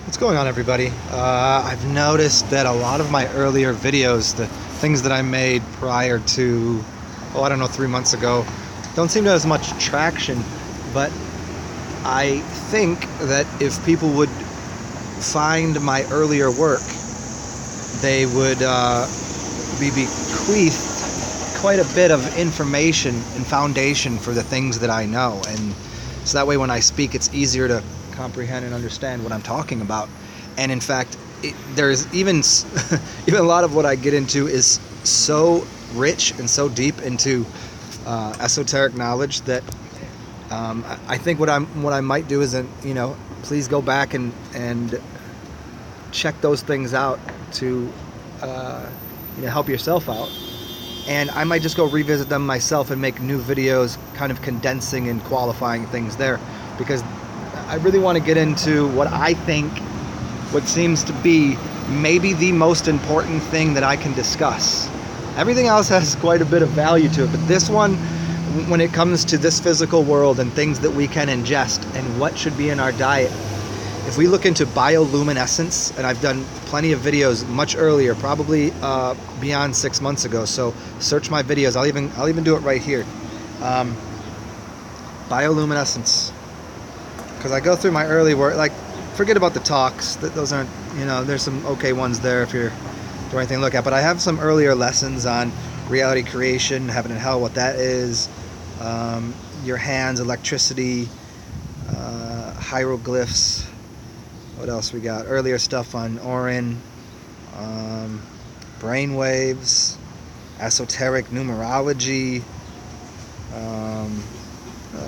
What's going on, everybody? I've noticed that a lot of my earlier videos, the things that I made prior to, I don't know, 3 months ago, don't seem to have as much traction, but I think that if people would find my earlier work, they would be bequeathed quite a bit of information and foundation for the things that I know, and so that way when I speak it's easier to comprehend and understand what I'm talking about. And in fact, there's even even a lot of what I get into is so rich and so deep into esoteric knowledge that I think what I might do is, please go back and check those things out to help yourself out. And I might just go revisit them myself and make new videos kind of condensing and qualifying things there, because I really want to get into what seems to be maybe the most important thing that I can discuss. Everything else has quite a bit of value to it, but this one, when it comes to this physical world and things that we can ingest and what should be in our diet, if we look into bioluminescence, and I've done plenty of videos much earlier, probably beyond 6 months ago, so search my videos. I'll even do it right here. Bioluminescence, because I go through my early work. Like, forget about the talks. Those aren't, there's some okay ones there if you're doing anything to look at. But I have some earlier lessons on reality creation, heaven and hell, what that is, your hands, electricity, hieroglyphs. What else we got? Earlier stuff on Orin, brainwaves, esoteric numerology.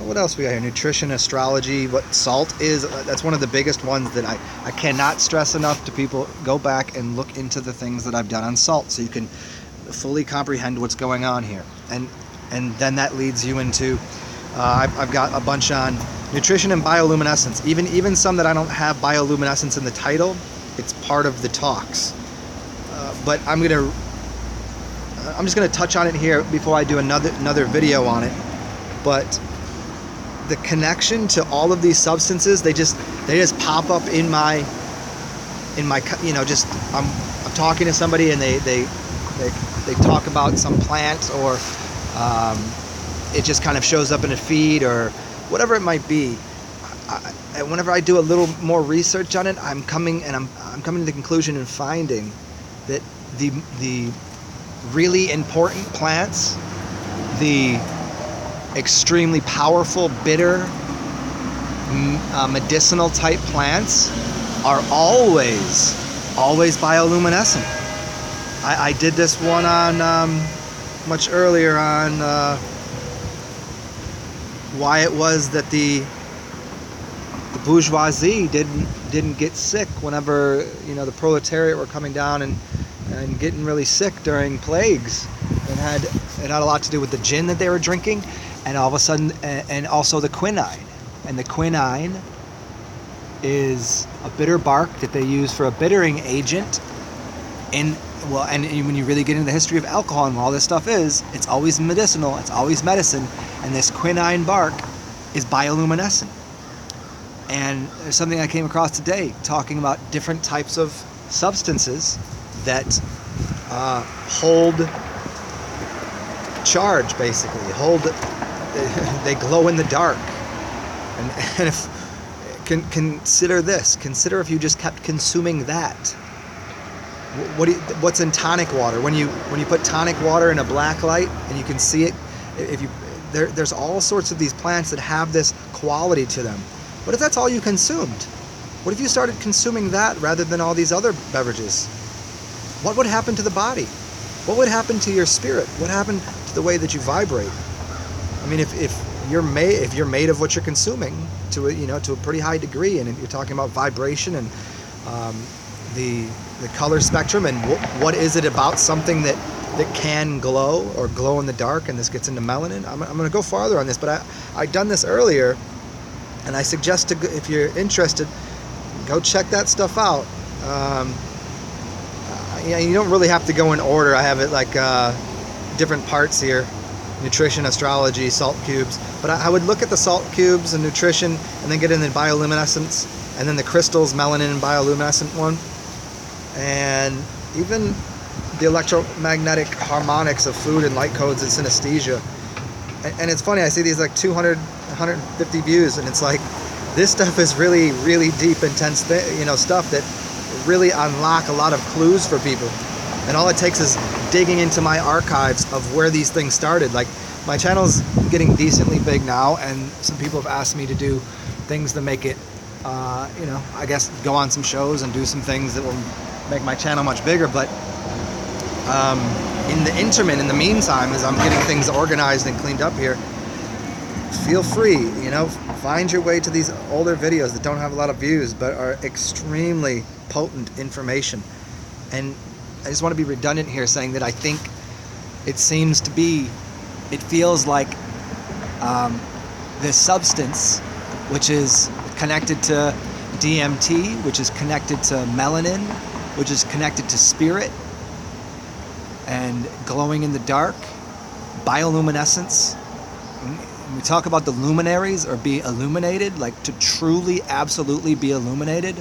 What else we got here? Nutrition, astrology, what salt is. That's one of the biggest ones that I cannot stress enough to people. Go back and look into the things that I've done on salt so you can fully comprehend what's going on here. And then that leads you into, I've got a bunch on nutrition and bioluminescence. Even some that I don't have bioluminescence in the title, it's part of the talks. But I'm just gonna touch on it here before I do another video on it. But the connection to all of these substances, they just pop up in my just I'm talking to somebody and they talk about some plant, or it just kind of shows up in a feed or whatever it might be. And whenever I do a little more research on it, I'm coming to the conclusion and finding that the really important plants, the extremely powerful, bitter, medicinal type plants are always bioluminescent. I did this one on much earlier on why it was that the bourgeoisie didn't get sick whenever the proletariat were coming down and getting really sick during plagues. It had a lot to do with the gin that they were drinking, and all of a sudden, and also the quinine. And the quinine is a bitter bark that they use for a bittering agent. And when you really get into the history of alcohol and all this stuff it's always medicinal, it's always medicine, and this quinine bark is bioluminescent. And there's something I came across today talking about different types of substances that hold charge, basically. They glow in the dark. And if consider this. Consider if you just kept consuming that. What's in tonic water? When you put tonic water in a black light and you can see it, there's all sorts of these plants that have this quality to them. What if that's all you consumed? What if you started consuming that rather than all these other beverages? What would happen to the body? What would happen to your spirit? What happened to the way that you vibrate? I mean, if you're made of what you're consuming to a pretty high degree, and you're talking about vibration and the color spectrum, and what is it about something that can glow or glow in the dark, and this gets into melanin. I'm going to go farther on this, but I've done this earlier, and I suggest if you're interested, go check that stuff out. You don't really have to go in order. I have it like different parts here. nutrition, astrology, salt cubes. But I would look at the salt cubes and nutrition, and then get in the bioluminescence, and then the crystals, melanin and bioluminescent one, and even the electromagnetic harmonics of food and light codes and synesthesia. And it's funny, I see these like 200, 150 views, and it's like, this stuff is really, really deep, intense, stuff that really unlock a lot of clues for people. And all it takes is digging into my archives of where these things started. Like, my channel's getting decently big now, and some people have asked me to do things to make it, I guess go on some shows and do some things that will make my channel much bigger. But in the meantime, as I'm getting things organized and cleaned up here, feel free, find your way to these older videos that don't have a lot of views but are extremely potent information. And I just want to be redundant here, saying that I think it feels like this substance, which is connected to DMT, which is connected to melanin, which is connected to spirit and glowing in the dark, bioluminescence. When we talk about the luminaries, or be illuminated, like to truly, absolutely be illuminated,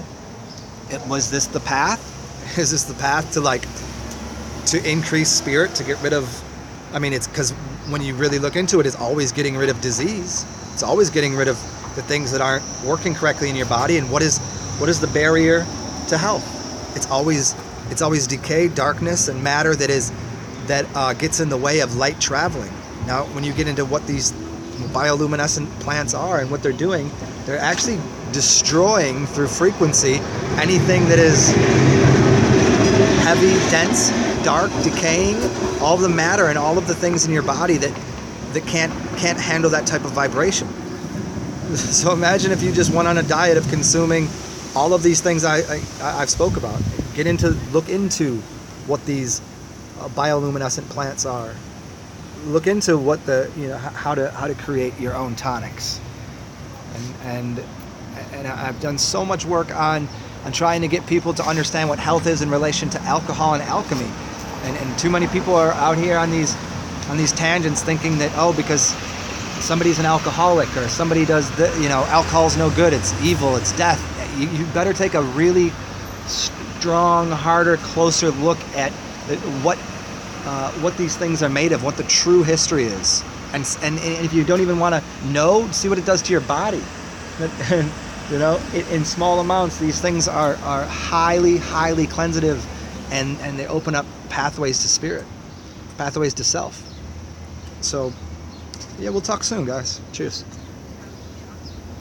was this the path? Is this the path to increase spirit, to get rid of, it's because when you really look into it, it's always getting rid of disease. It's always getting rid of the things that aren't working correctly in your body. And what is the barrier to health? It's always decay, darkness, and matter that gets in the way of light traveling. Now, when you get into what these bioluminescent plants are and what they're doing, they're actually destroying through frequency anything that is heavy, dense, dark, decaying, all of the matter and all of the things in your body that can't handle that type of vibration. So imagine if you just went on a diet of consuming all of these things I've spoke about. Look into what these bioluminescent plants are. Look into what how to create your own tonics. And I've done so much work on trying to get people to understand what health is in relation to alcohol and alchemy. And too many people are out here on these tangents thinking that, because somebody's an alcoholic or somebody does alcohol's no good, it's evil, it's death. You better take a really strong, harder, closer look at what these things are made of, what the true history is. And if you don't even want to know, see what it does to your body. And, in small amounts, these things are highly, highly cleansative, and they open up pathways to spirit, pathways to self. So, yeah, we'll talk soon, guys. Cheers.